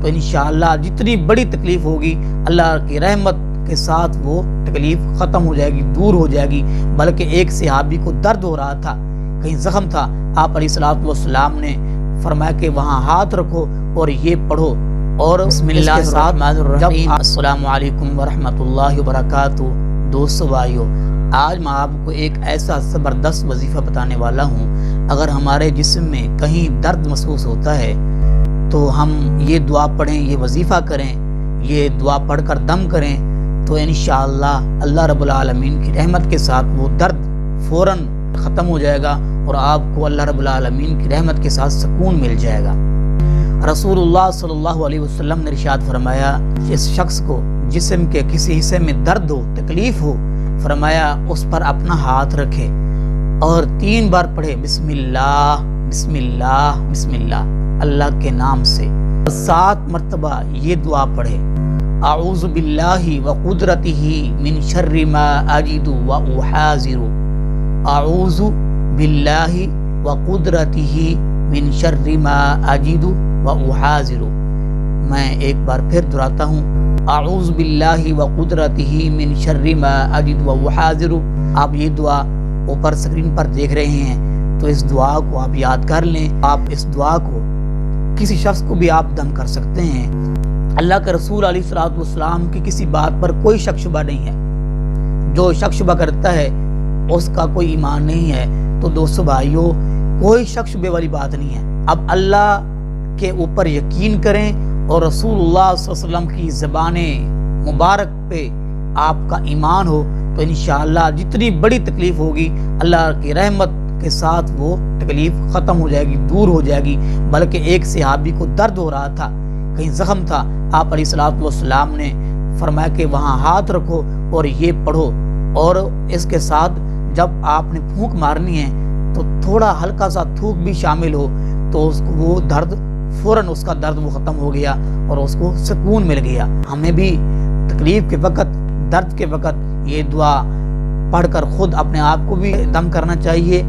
تو انشاءاللہ جتنی بڑی تکلیف ہوگی اللہ کی رحمت کے ساتھ وہ تکلیف ختم ہو جائے گی، دور ہو جائے گی۔ بلکہ ایک صحابی کو درد ہو رہا تھا، کہیں زخم تھا، آپ علیہ السلام نے فرمایا کہ وہاں ہاتھ رکھو اور یہ پڑھو، اور بسم اللہ الرحمن الرحیم۔ السلام علیکم ورحمۃ اللہ وبرکاتہ۔ دوستو بھائیو، آج میں آپ کو ایک ایسا زبردست وظیفہ بتانے والا ہوں۔ اگر ہمارے جسم میں کہیں درد محسوس ہوتا ہے تو ہم یہ دعا پڑھیں، یہ وظیفہ کریں، یہ دعا پڑھ کر دم کریں تو انشاءاللہ اللہ رب العالمین کی رحمت کے ساتھ وہ درد فوراً ختم ہو جائے گا اور آپ کو اللہ رب العالمین کی رحمت کے ساتھ سکون مل جائے گا۔ رسول اللہ صلی اللہ علیہ وسلم نے ارشاد فرمایا، جس شخص کو جسم کے کسی حصے میں درد ہو، تکلیف ہو، فرمایا اس پر اپنا ہاتھ رکھے اور 3 بار پڑھے بسم اللہ بسم اللہ بسم اللہ، اللہ کے نام سے 7 مرتبہ یہ دعا پڑھے، اعوذ باللہ وقدرتہ من شر ما اجد واحاذر، اعوذ باللہ وقدرتہ من شر ما اجد واحاذر۔ میں ایک بار پھر دہراتا ہوں، اعوذ باللہ وقدرتہ من شر ما اجد واحاذر۔ آپ یہ دعا اوپر سکرین پر دیکھ رہے ہیں تو اس دعا کو آپ یاد کر لیں۔ آپ اس دعا کو کسی شخص کو بھی آپ دم کر سکتے ہیں۔ اللہ کے رسول علیہ السلام کی کسی بات پر کوئی شک شبہ نہیں ہے۔ جو شک شبہ کرتا ہے اس کا کوئی ایمان نہیں ہے۔ تو دوستو بھائیو، کوئی شک شبہ والی بات نہیں ہے۔ اب اللہ کے اوپر یقین کریں اور رسول اللہ صلی اللہ علیہ وسلم کی زبان مبارک پہ آپ کا ایمان ہو تو انشاءاللہ جتنی بڑی تکلیف ہوگی اللہ کی رحمت کے ساتھ وہ تکلیف ختم ہو جائے گی، دور ہو جائے گی۔ بلکہ ایک صحابی کو درد ہو رہا تھا، کہیں زخم تھا، آپ علیہ السلام نے فرمایا کہ وہاں ہاتھ رکھو اور یہ پڑھو، اور اس کے ساتھ جب آپ نے پھونک مارنی ہے تو تھوڑا ہلکا سا تھوک بھی شامل ہو تو اس کو وہ درد فوراً اس کا درد وہ ختم ہو گیا اور اس کو سکون مل گیا۔ ہمیں بھی تکلیف کے وقت، درد کے وقت یہ دعا پڑھ کر خود اپنے آپ کو بھی دم کرنا چاہیے،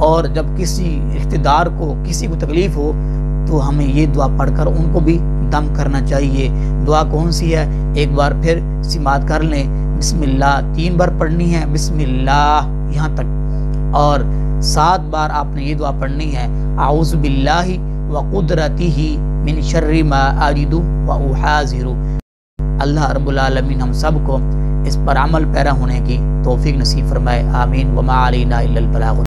اور جب کسی رشتہ دار کو، کسی کو تکلیف ہو تو ہمیں یہ دعا پڑھ کر ان کو بھی دم کرنا چاہیے۔ دعا کون سی ہے؟ ایک بار پھر سماعت کر لیں، بسم اللہ 3 بار پڑھنی ہے، بسم اللہ یہاں تک، اور 7 بار آپ نے یہ دعا پڑھنی ہے، اعوذ باللہ وقدرتہ من شر ما اجد واحاذر۔ اللہ رب العالمین ہم سب کو اس پر عمل پیرا ہونے کی توفیق نصیب فرمائے، آمین۔ وما علینا الا البلاغ۔